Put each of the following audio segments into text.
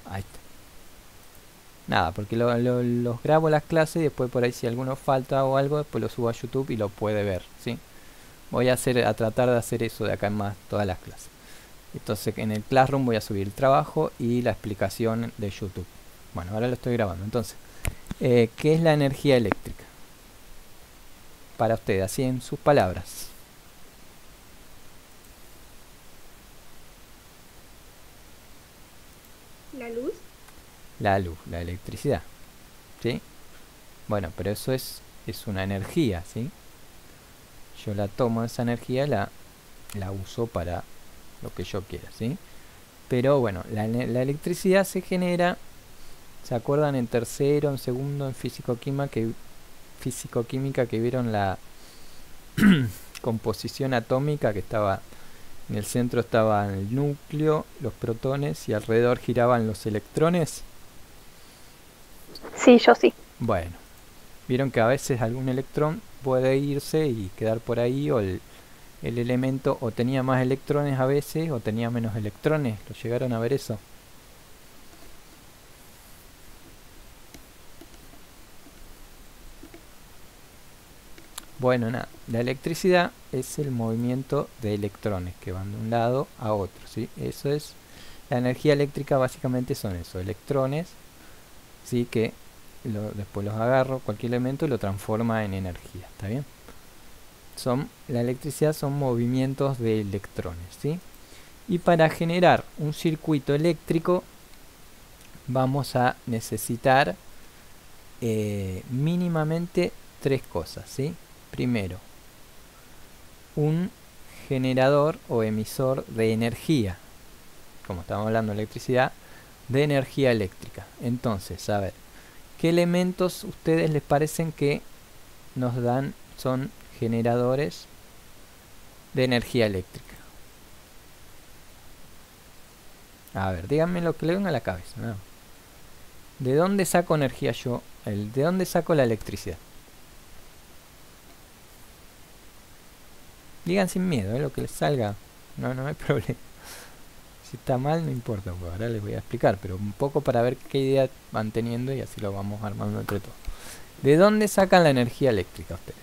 Ahí está. Nada, porque los grabo las clases y después por ahí si alguno falta o algo, después lo subo a YouTube y lo puede ver, ¿sí? Voy a tratar de hacer eso de acá en más todas las clases. Entonces en el Classroom voy a subir el trabajo y la explicación de YouTube. Bueno, ahora lo estoy grabando. Entonces, ¿qué es la energía eléctrica? Para usted, así en sus palabras. La luz. La luz, la electricidad, ¿sí? Bueno, pero eso es una energía, ¿sí? Yo la tomo esa energía, la uso para lo que yo quiera, ¿sí? Pero bueno, la electricidad se genera, ¿se acuerdan en tercero, en segundo, en físico-química que vieron la composición atómica que estaba en el centro estaba el núcleo, los protones y alrededor giraban los electrones? Sí, yo sí. Bueno, vieron que a veces algún electrón puede irse y quedar por ahí o el elemento o tenía más electrones a veces o tenía menos electrones. ¿Lo llegaron a ver eso? Bueno, nada, la electricidad es el movimiento de electrones que van de un lado a otro, ¿sí? Eso es, la energía eléctrica básicamente son eso, electrones, ¿sí? Que después los agarro, cualquier elemento y lo transforma en energía, ¿está bien? La electricidad son movimientos de electrones, ¿sí? Y para generar un circuito eléctrico vamos a necesitar mínimamente tres cosas, ¿sí? Primero, un generador o emisor de energía, como estamos hablando de electricidad, de energía eléctrica. Entonces, a ver, ¿qué elementos ustedes les parecen que nos dan, son generadores de energía eléctrica? A ver, díganme lo que le venga a la cabeza, ¿no? ¿De dónde saco energía yo? ¿De dónde saco la electricidad? Digan sin miedo, lo que les salga. No hay problema. Si está mal, no importa, pues ahora les voy a explicar, pero un poco para ver qué idea van teniendo y así lo vamos armando entre todos. ¿De dónde sacan la energía eléctrica ustedes?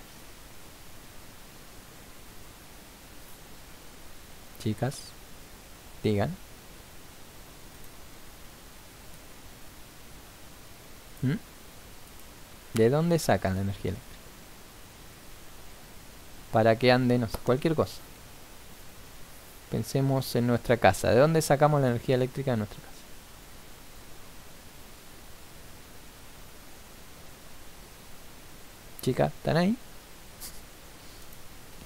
Chicas, digan. ¿Mm? ¿De dónde sacan la energía eléctrica? Para que ande, no sé, cualquier cosa. Pensemos en nuestra casa. ¿De dónde sacamos la energía eléctrica de nuestra casa? Chicas, ¿están ahí?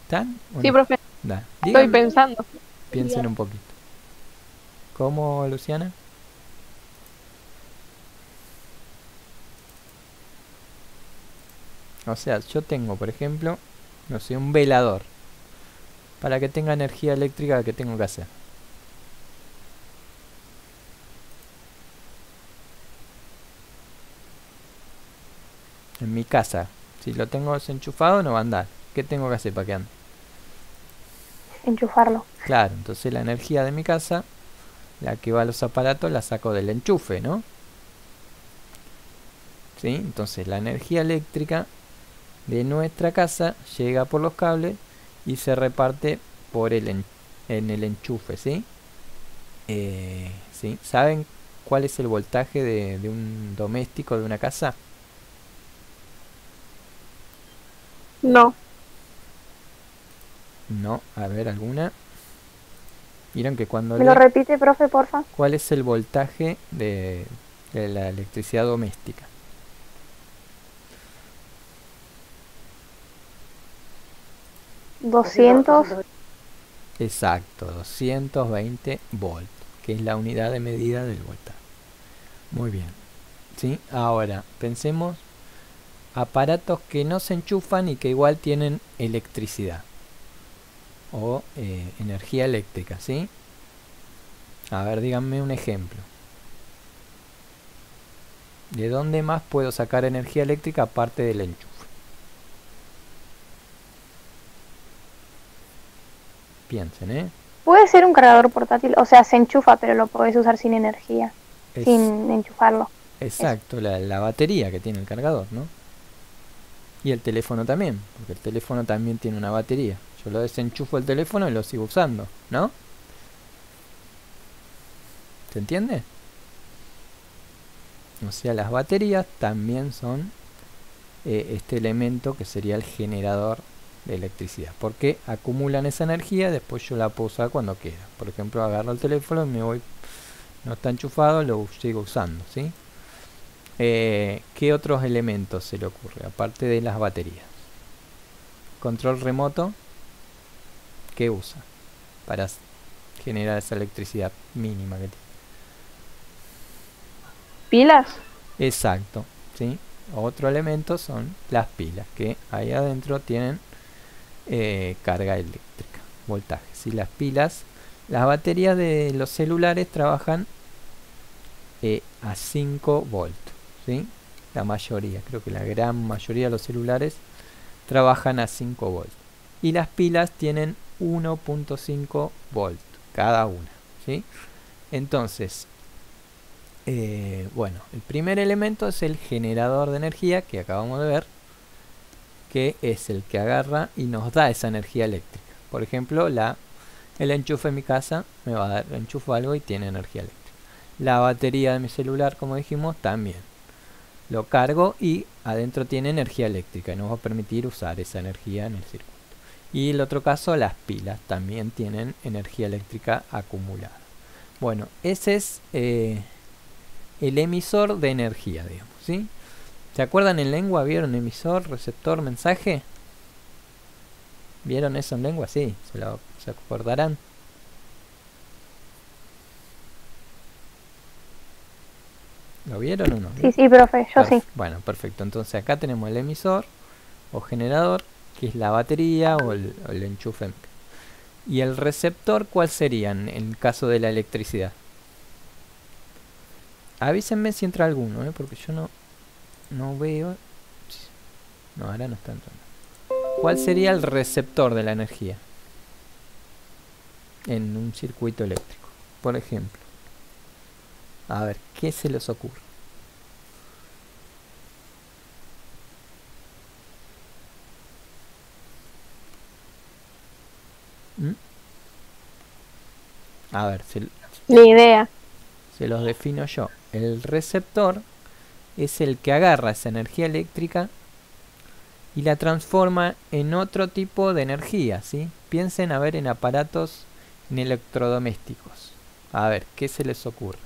¿Están? ¿O Sí, no? profe. Da. Estoy Díganme, pensando. piensen un poquito. ¿Cómo, Luciana? O sea, yo tengo, por ejemplo, no sé, un velador. Para que tenga energía eléctrica, ¿qué tengo que hacer? En mi casa, si lo tengo desenchufado no va a andar. ¿Qué tengo que hacer para que ande? Enchufarlo. Claro, entonces la energía de mi casa, la que va a los aparatos, la saco del enchufe, ¿no? ¿Sí? Entonces la energía eléctrica de nuestra casa llega por los cables y se reparte por en el enchufe, ¿sí? ¿Sí? ¿Saben cuál es el voltaje de un doméstico de una casa? No. No, a ver, ¿alguna? Vieron que cuando ¿Me lo le... repite, profe, porfa? ¿Cuál es el voltaje de la electricidad doméstica? 200. Exacto, 220 volt, que es la unidad de medida del voltaje. Muy bien. ¿Sí? Ahora, pensemos aparatos que no se enchufan y que igual tienen electricidad o energía eléctrica, ¿sí? A ver, díganme un ejemplo. ¿De dónde más puedo sacar energía eléctrica aparte del enchufe? Piensen, ¿eh? Puede ser un cargador portátil, o sea, se enchufa, pero lo podés usar sin energía. Es sin enchufarlo. exacto, la batería que tiene el cargador, ¿no? Y el teléfono también, porque el teléfono también tiene una batería. Yo lo desenchufo el teléfono y lo sigo usando, ¿no? ¿Se entiende? O sea, las baterías también son este elemento que sería el generador de electricidad, porque acumulan esa energía, después yo la puedo usar cuando quiera. Por ejemplo, agarro el teléfono y me voy, no está enchufado, lo sigo usando, ¿sí? ¿Qué otros elementos se le ocurre aparte de las baterías? Control remoto, ¿qué usa para generar esa electricidad mínima que tiene? ¿Pilas? Exacto, ¿sí? Otro elemento son las pilas, que ahí adentro tienen carga eléctrica, voltaje. Si las pilas, las baterías de los celulares trabajan a 5 volts, ¿sí? La mayoría, creo que la gran mayoría de los celulares trabajan a 5 volts. Y las pilas tienen 1.5 volts cada una, ¿sí? Entonces, bueno, el primer elemento es el generador de energía que acabamos de ver, que es el que agarra y nos da esa energía eléctrica. Por ejemplo, el enchufe en mi casa me va a dar, enchufo algo y tiene energía eléctrica. La batería de mi celular, como dijimos, también. Lo cargo y adentro tiene energía eléctrica y nos va a permitir usar esa energía en el circuito. Y el otro caso, las pilas también tienen energía eléctrica acumulada. Bueno, ese es el emisor de energía, digamos, ¿sí? ¿Se acuerdan en lengua? ¿Vieron emisor, receptor, mensaje? ¿Vieron eso en lengua? Sí, se acordarán. ¿Lo vieron o no? Sí, sí, profe, yo sí. Bueno, perfecto. Entonces acá tenemos el emisor o generador, que es la batería o el enchufe. ¿Y el receptor cuál sería en el caso de la electricidad? Avísenme si entra alguno, porque yo no veo. No, ahora no está entrando. ¿Cuál sería el receptor de la energía en un circuito eléctrico? Por ejemplo. A ver, ¿qué se les ocurre? ¿Mm? A ver, Ni idea. se los defino yo. El receptor es el que agarra esa energía eléctrica y la transforma en otro tipo de energía, ¿sí? Piensen a ver en aparatos, en electrodomésticos. A ver, ¿qué se les ocurre?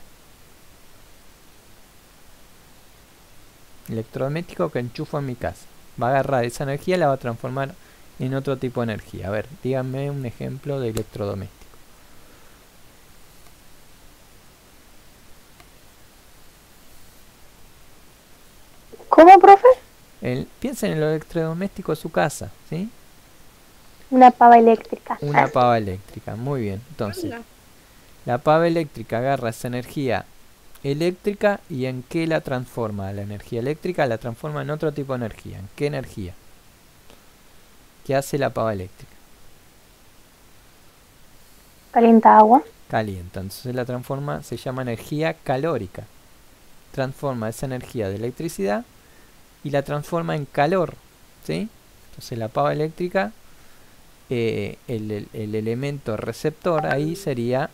Electrodoméstico que enchufo en mi casa. Va a agarrar esa energía y la va a transformar en otro tipo de energía. A ver, díganme un ejemplo de electrodoméstico. ¿Cómo, profe? Piensen en el electrodoméstico de su casa, ¿sí? Una pava eléctrica. Una pava eléctrica, muy bien. Entonces, la pava eléctrica agarra esa energía eléctrica y ¿en qué la transforma? La energía eléctrica la transforma en otro tipo de energía. ¿En qué energía? ¿Qué hace la pava eléctrica? Calienta agua. Calienta, entonces la transforma, se llama energía calórica. Transforma esa energía de electricidad y la transforma en calor, ¿sí? Entonces la pava eléctrica, el elemento receptor ahí sería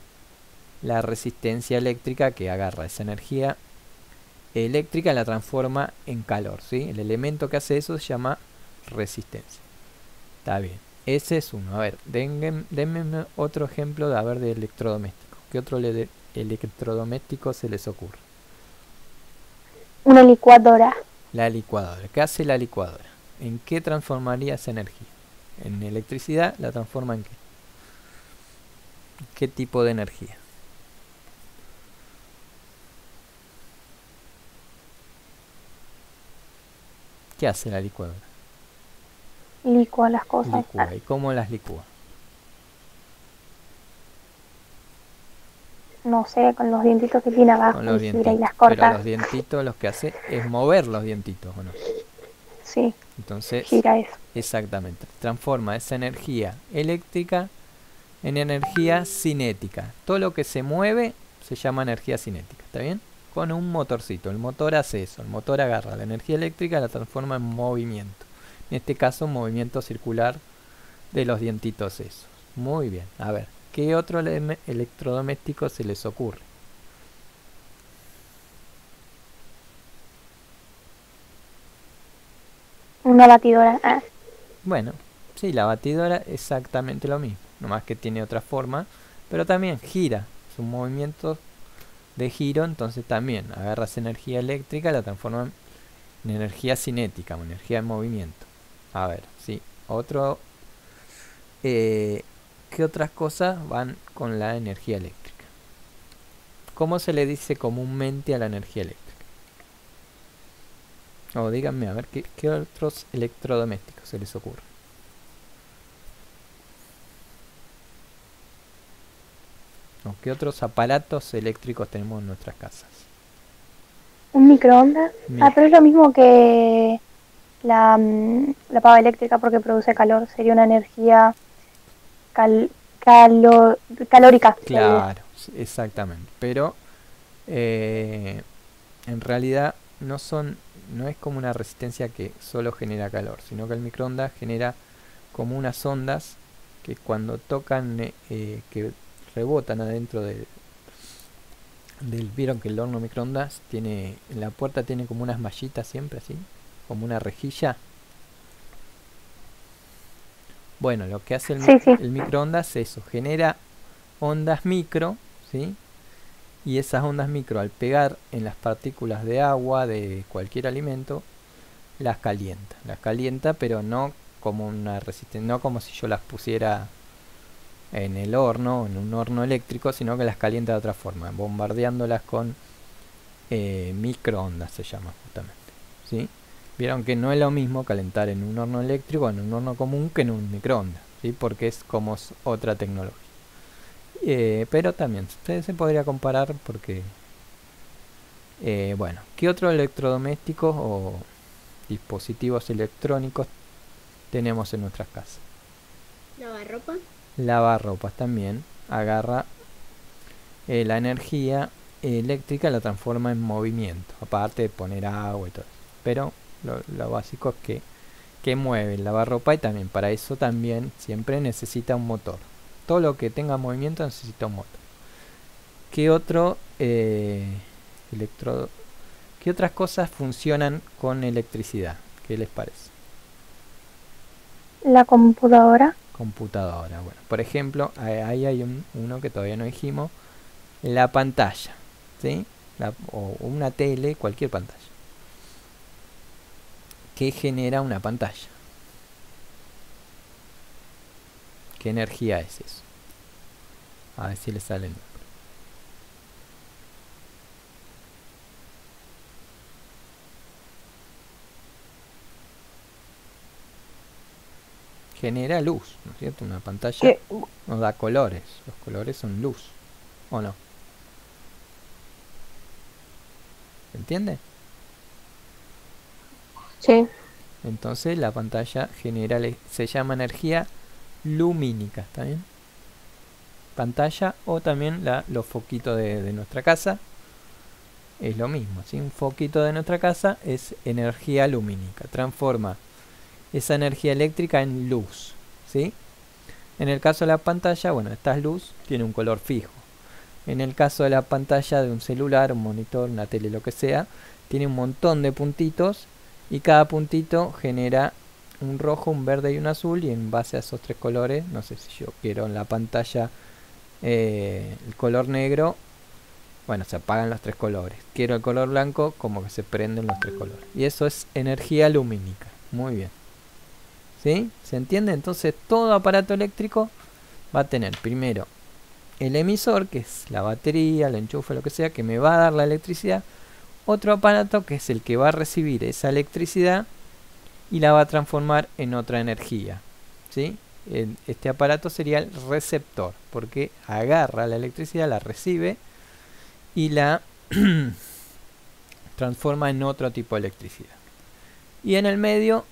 la resistencia eléctrica que agarra esa energía eléctrica y la transforma en calor, ¿sí? El elemento que hace eso se llama resistencia. Está bien, ese es uno. A ver, denme otro ejemplo de electrodoméstico. ¿Qué otro electrodoméstico se les ocurre? Una licuadora. La licuadora. ¿Qué hace la licuadora? ¿En qué transformaría esa energía? En electricidad, ¿la transforma en qué? ¿Qué tipo de energía? ¿Qué hace la licuadora? Licúa las cosas. Licúa. ¿Y cómo las licúa? No sé, con los dientitos que tiene abajo. Con los y dientitos. las corta. Pero los dientitos lo que hace es mover los dientitos, ¿o no? Sí. Entonces, gira eso. Exactamente. Transforma esa energía eléctrica en energía cinética. Todo lo que se mueve se llama energía cinética. ¿Está bien? con un motorcito. El motor hace eso, el motor agarra la energía eléctrica y la transforma en movimiento. En este caso, movimiento circular de los dientitos esos. Muy bien, a ver, ¿qué otro electrodoméstico se les ocurre? Una batidora. Ah, Bueno, sí, la batidora exactamente lo mismo, nomás que tiene otra forma, pero también gira, es un movimiento de giro, entonces también agarras energía eléctrica y la transforma en energía cinética, o energía en movimiento. A ver, sí, otro, ¿qué otras cosas van con la energía eléctrica? ¿Cómo se le dice comúnmente a la energía eléctrica? O díganme, a ver, ¿qué otros electrodomésticos se les ocurre? ¿O qué otros aparatos eléctricos tenemos en nuestras casas? un microondas. Ah, pero es lo mismo que la pava eléctrica porque produce calor. Sería una energía cal- calórica. Claro, exactamente. Pero en realidad no es como una resistencia que solo genera calor, sino que el microondas genera como unas ondas que cuando tocan, que rebotan adentro vieron que el horno microondas tiene, en la puerta tiene como unas mallitas siempre así, como una rejilla. Bueno, lo que hace Sí, sí. el microondas es eso, genera ondas micro, ¿sí? Y esas ondas micro al pegar en las partículas de agua de cualquier alimento, las calienta, pero no como una resistencia, no como si yo las pusiera en el horno, en un horno eléctrico, sino que las calienta de otra forma, bombardeándolas con microondas se llama justamente, ¿sí? Vieron que no es lo mismo calentar en un horno eléctrico o en un horno común que en un microondas, ¿sí? Porque es como otra tecnología. Pero también se podría comparar porque, bueno, ¿qué otros electrodomésticos o dispositivos electrónicos tenemos en nuestras casas? Lavarropa. Lavarropas también agarra la energía eléctrica, la transforma en movimiento, aparte de poner agua y todo eso. Pero lo básico es que mueve el lavarropa y también para eso también siempre necesita un motor. Todo lo que tenga movimiento necesita un motor. ¿Qué otro qué otras cosas funcionan con electricidad? ¿Qué les parece? La computadora. Computadora. Bueno, por ejemplo, ahí hay uno que todavía no dijimos, la pantalla, ¿sí? O una tele, cualquier pantalla. ¿Qué genera una pantalla? ¿Qué energía es eso? A ver si le sale el nombre. Genera luz, ¿no es cierto? Una pantalla ¿Qué? nos da colores. Los colores son luz, ¿o no? ¿Se entiende? Sí. Entonces la pantalla genera, se llama energía lumínica, ¿está bien? Pantalla o también los foquitos de nuestra casa es lo mismo, ¿sí? Un foquito de nuestra casa es energía lumínica, transforma esa energía eléctrica en luz, ¿sí? En el caso de la pantalla, bueno, esta luz tiene un color fijo. En el caso de la pantalla de un celular, un monitor, una tele, lo que sea, tiene un montón de puntitos y cada puntito genera un rojo, un verde y un azul, y en base a esos tres colores, no sé si yo quiero en la pantalla el color negro, bueno, se apagan los tres colores. Quiero el color blanco, como que se prenden los tres colores. Y eso es energía lumínica. Muy bien. ¿Sí? ¿Se entiende? Entonces todo aparato eléctrico va a tener primero el emisor, que es la batería, el enchufe, lo que sea, que me va a dar la electricidad. Otro aparato que es el que va a recibir esa electricidad y la va a transformar en otra energía, ¿sí? Este aparato sería el receptor, porque agarra la electricidad, la recibe y la transforma en otro tipo de electricidad. Y en el medio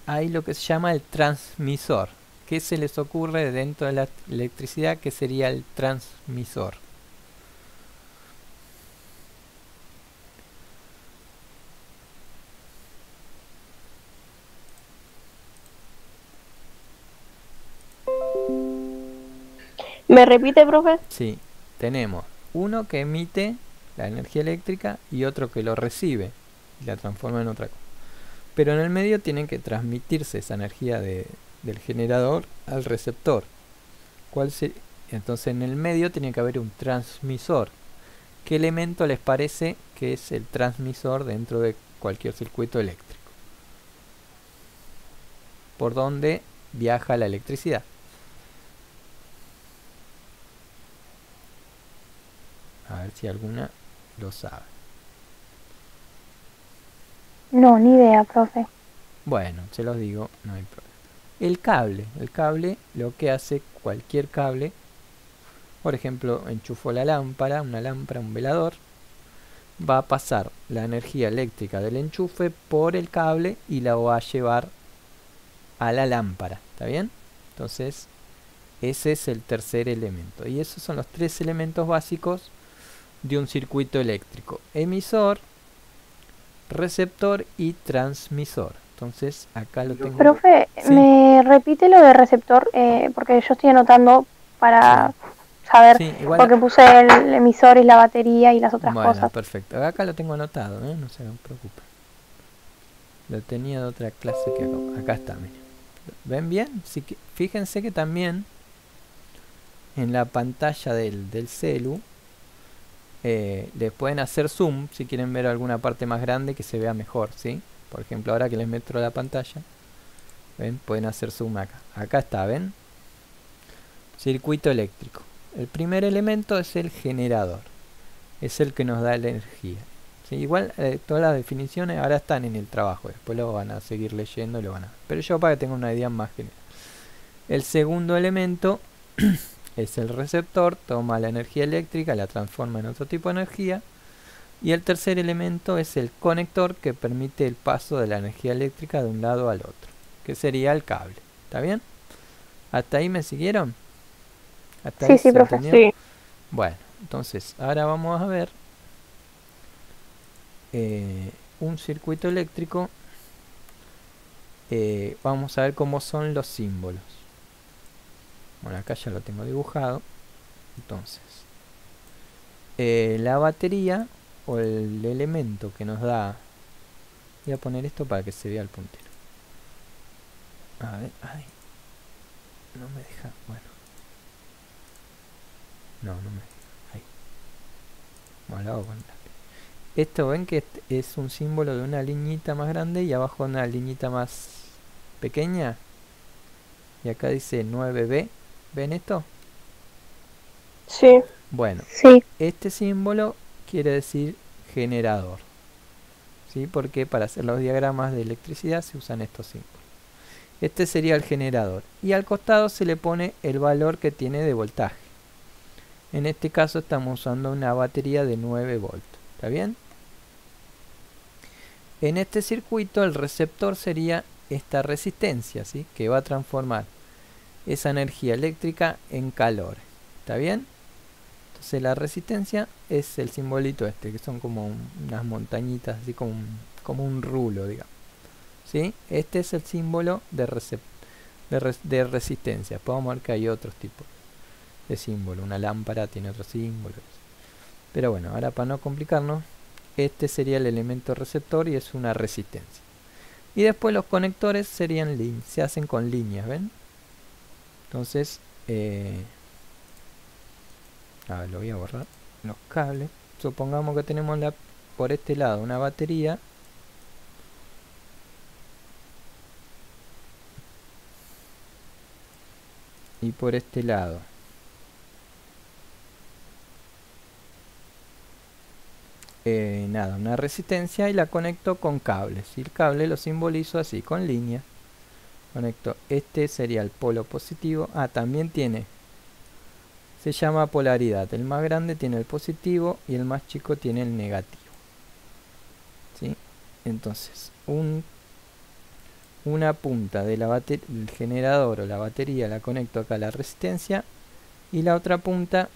hay lo que se llama el transmisor. ¿Qué se les ocurre dentro de la electricidad? ¿Qué sería el transmisor? ¿Me repite, profe? Sí, tenemos uno que emite la energía eléctrica y otro que lo recibe y la transforma en otra cosa. Pero en el medio tienen que transmitirse esa energía del generador al receptor. Entonces en el medio tiene que haber un transmisor. ¿Qué elemento les parece que es el transmisor dentro de cualquier circuito eléctrico? ¿Por dónde viaja la electricidad? A ver si alguna lo sabe. No, ni idea, profe. Bueno, se los digo, no hay problema. El cable, lo que hace cualquier cable, por ejemplo, enchufo la lámpara, una lámpara, un velador, va a pasar la energía eléctrica del enchufe por el cable y la va a llevar a la lámpara, ¿está bien? Entonces, ese es el tercer elemento. Y esos son los tres elementos básicos de un circuito eléctrico: emisor, receptor y transmisor. Entonces acá lo tengo. Profe, Sí. ¿me repite lo de receptor? Porque yo estoy anotando para saber, Sí, igual porque puse el emisor y la batería y las otras bueno, cosas. perfecto. Acá lo tengo anotado, no se preocupen. Lo tenía de otra clase que acá está, miren. ¿Ven bien? Sí que, fíjense que también en la pantalla del celu le pueden hacer zoom si quieren ver alguna parte más grande que se vea mejor, ¿sí? Por ejemplo, ahora que les muestro la pantalla, ¿ven? Pueden hacer zoom acá. Acá está, ¿ven? Circuito eléctrico. El primer elemento es el generador. Es el que nos da la energía. ¿Sí? Igual todas las definiciones ahora están en el trabajo. Después lo van a seguir leyendo y lo van a... Pero yo para que tengan una idea más general. El segundo elemento es el receptor. Toma la energía eléctrica, la transforma en otro tipo de energía. Y el tercer elemento es el conector, que permite el paso de la energía eléctrica de un lado al otro, que sería el cable. ¿Está bien? ¿Hasta ahí me siguieron? ¿Hasta ahí Sí, se profe. entendió? Sí. Bueno, entonces ahora vamos a ver un circuito eléctrico. Vamos a ver cómo son los símbolos. Bueno, acá ya lo tengo dibujado. Entonces, la batería o el elemento que nos da... Voy a poner esto para que se vea el puntero. A ver, ay, no me deja, bueno. No me deja, ahí. Bueno, lo hago con lápiz. Esto ven que es un símbolo de una liñita más grande y abajo una liñita más pequeña. Y acá dice 9B. ¿Ven esto? Sí. Bueno, Sí. este símbolo quiere decir generador. ¿Sí? Porque para hacer los diagramas de electricidad se usan estos símbolos. Este sería el generador. Y al costado se le pone el valor que tiene de voltaje. En este caso estamos usando una batería de 9 volts. ¿Está bien? En este circuito el receptor sería esta resistencia, ¿sí? Que va a transformar esa energía eléctrica en calor. ¿Está bien? Entonces la resistencia es el simbolito este, que son como unas montañitas, así como un rulo, digamos. ¿Sí? Este es el símbolo de resistencia. Podemos ver que hay otros tipos de símbolo. Una lámpara tiene otros símbolos. Pero bueno, ahora para no complicarnos, este sería el elemento receptor y es una resistencia. Y después los conectores serían se hacen con líneas, ¿ven? Entonces, a ver, lo voy a borrar. Los cables. Supongamos que tenemos por este lado una batería. Y por este lado nada, una resistencia, y la conecto con cables. Y el cable lo simbolizo así, con línea. Conecto, este sería el polo positivo. También tiene, se llama polaridad. El más grande tiene el positivo y el más chico tiene el negativo. ¿Sí? Entonces, una punta de el generador o la batería la conecto acá a la resistencia, y la otra punta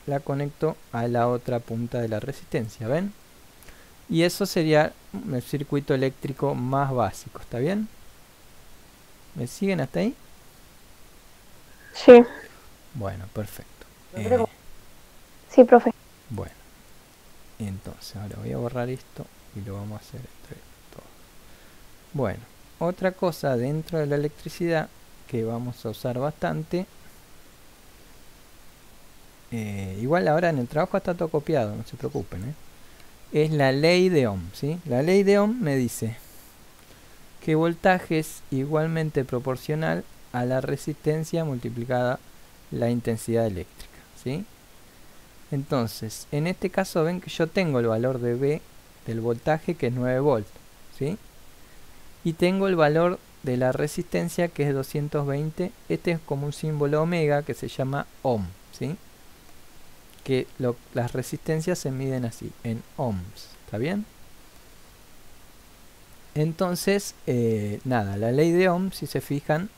la conecto a la otra punta de la resistencia, ¿ven? Y eso sería el circuito eléctrico más básico, ¿está bien? ¿Me siguen hasta ahí? Sí. Bueno, perfecto. Eh, Sí, profe. bueno, entonces ahora voy a borrar esto y lo vamos a hacer entre todos. Bueno, otra cosa dentro de la electricidad que vamos a usar bastante, igual ahora en el trabajo está todo copiado, no se preocupen, es la ley de Ohm, ¿sí? La ley de Ohm me dice que voltaje es igualmente proporcional a la resistencia multiplicada la intensidad eléctrica, ¿sí? Entonces, en este caso ven que yo tengo el valor de V del voltaje, que es 9 volts, ¿sí? Y tengo el valor de la resistencia, que es 220. Este es como un símbolo omega que se llama ohm, ¿sí? Que las resistencias se miden así, en ohms, ¿está bien? Entonces, nada, la ley de Ohm, si se fijan,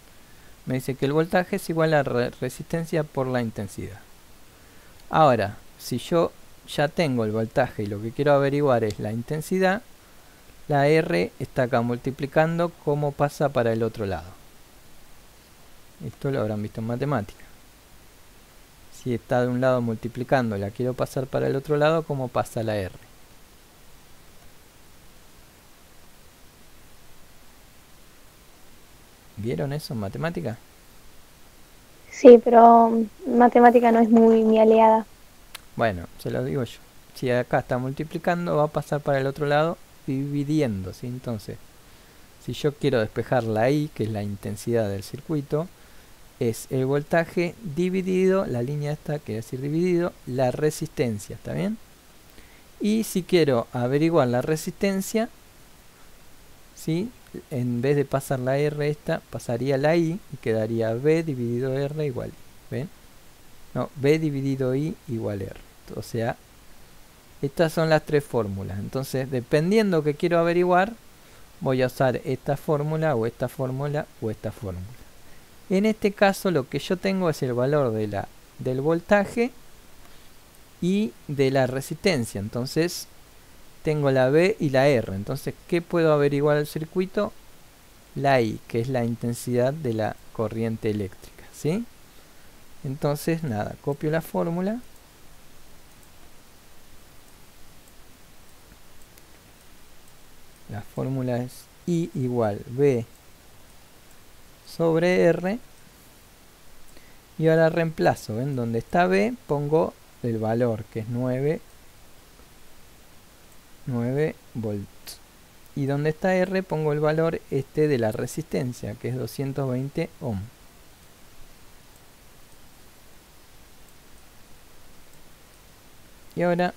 me dice que el voltaje es igual a la resistencia por la intensidad. Ahora, si yo ya tengo el voltaje y lo que quiero averiguar es la intensidad, la R está acá multiplicando cómo pasa para el otro lado. Esto lo habrán visto en matemática. Si está de un lado multiplicando, la quiero pasar para el otro lado, ¿cómo pasa la R? ¿Vieron eso en matemática? Sí, pero matemática no es muy mi aliada. Bueno, se lo digo yo. Si acá está multiplicando, va a pasar para el otro lado dividiendo, ¿sí? Entonces, si yo quiero despejar la I, que es la intensidad del circuito, es el voltaje dividido, la línea esta quiere decir dividido, la resistencia, ¿está bien? Y si quiero averiguar la resistencia, ¿sí? En vez de pasar la R esta, pasaría la I y quedaría V dividido R igual I, ¿ven? No, V dividido I igual R. O sea, estas son las tres fórmulas. Entonces, dependiendo que quiero averiguar, voy a usar esta fórmula o esta fórmula o esta fórmula. En este caso, lo que yo tengo es el valor del voltaje y de la resistencia. Entonces, tengo la V y la R. Entonces, ¿qué puedo averiguar del circuito? La I, que es la intensidad de la corriente eléctrica, ¿sí? Entonces, nada, copio la fórmula. La fórmula es I igual V sobre R. Y ahora reemplazo, ¿ven? Donde está V pongo el valor, que es 9 volts. Y donde está R pongo el valor este de la resistencia, que es 220 ohm. Y ahora,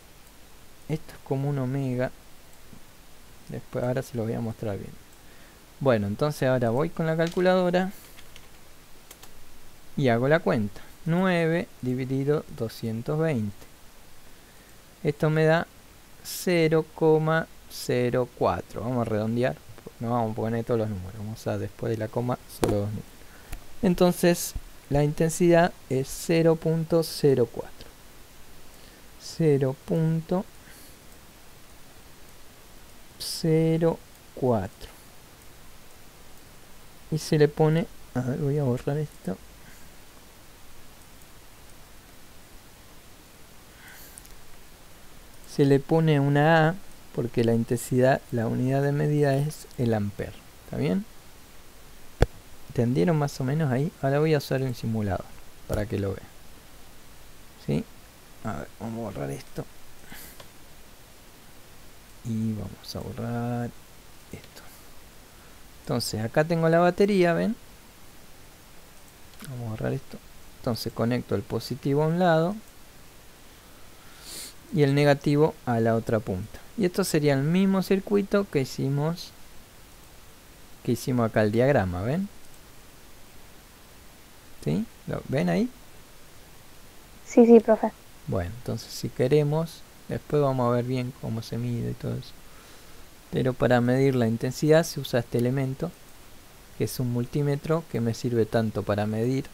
esto es como un omega. Después, ahora se lo voy a mostrar bien. Bueno, entonces ahora voy con la calculadora y hago la cuenta. 9 dividido 220. Esto me da 0,04. Vamos a redondear. No vamos a poner todos los números. Vamos a después de la coma solo dos números. Entonces la intensidad es 0,04. 0,04. Y se le pone... A ver, voy a borrar esto. Se le pone una A porque la intensidad, la unidad de medida es el ampere. ¿Está bien? ¿Entendieron más o menos ahí? Ahora voy a usar un simulador para que lo vean. ¿Sí? A ver, vamos a borrar esto. Y vamos a borrar esto. Entonces, acá tengo la batería, ¿ven? Vamos a borrar esto. Entonces, conecto el positivo a un lado y el negativo a la otra punta. Y esto sería el mismo circuito que hicimos acá el diagrama, ¿ven? ¿Sí? ¿Lo ven ahí? Sí, sí, profe. Bueno, entonces si queremos, después vamos a ver bien cómo se mide y todo eso. Pero para medir la intensidad se usa este elemento, que es un multímetro que me sirve tanto para medir.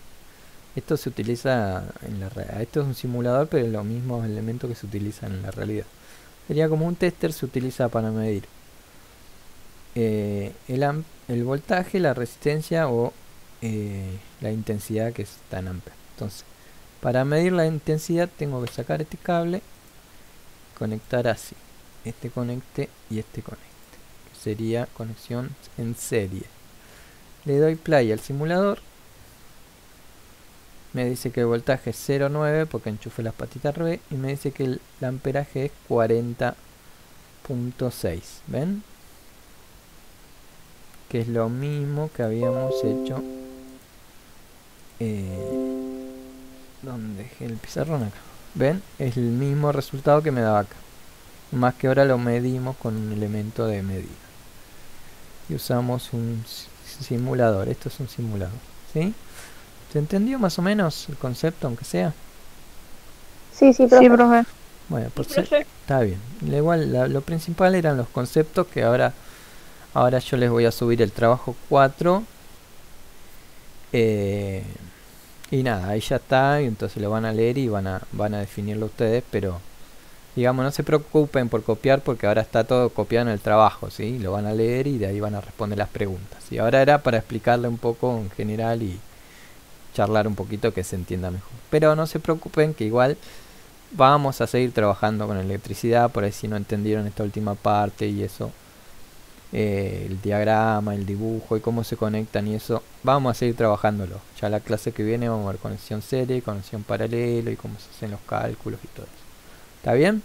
Esto se utiliza en la realidad. Esto es un simulador, pero es lo mismo elemento que se utiliza en la realidad. Sería como un tester, se utiliza para medir el voltaje, la resistencia o la intensidad, que está en amperes. Entonces, Para medir la intensidad tengo que sacar este cable, conectar así, este conecte y este conecte, que sería conexión en serie. Le doy play al simulador, me dice que el voltaje es 0,9 porque enchufé las patitas al revés, y me dice que el amperaje es 40.6, ¿ven? Que es lo mismo que habíamos hecho. ¿Dónde dejé el pizarrón? Acá. ¿Ven? Es el mismo resultado que me daba acá. Más que ahora lo medimos con un elemento de medida. Y usamos un simulador. Esto es un simulador. ¿Sí? ¿Se entendió más o menos el concepto, aunque sea? Sí, profe. Sí, profe. Bueno, pues está bien. Igual lo principal eran los conceptos que ahora yo les voy a subir el trabajo 4. Y nada, ahí ya está, y entonces lo van a leer y van a definirlo ustedes, pero digamos, no se preocupen por copiar porque ahora está todo copiado en el trabajo, ¿sí? Lo van a leer y de ahí van a responder las preguntas. Y ahora era para explicarle un poco en general y charlar un poquito que se entienda mejor. Pero no se preocupen que igual vamos a seguir trabajando con electricidad, por ahí si no entendieron esta última parte y eso. El diagrama, el dibujo y cómo se conectan y eso, vamos a seguir trabajándolo. Ya la clase que viene vamos a ver conexión serie, conexión paralelo y cómo se hacen los cálculos y todo eso. ¿Está bien?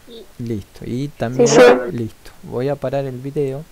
Sí. Listo. Y también Sí. listo. Voy a parar el video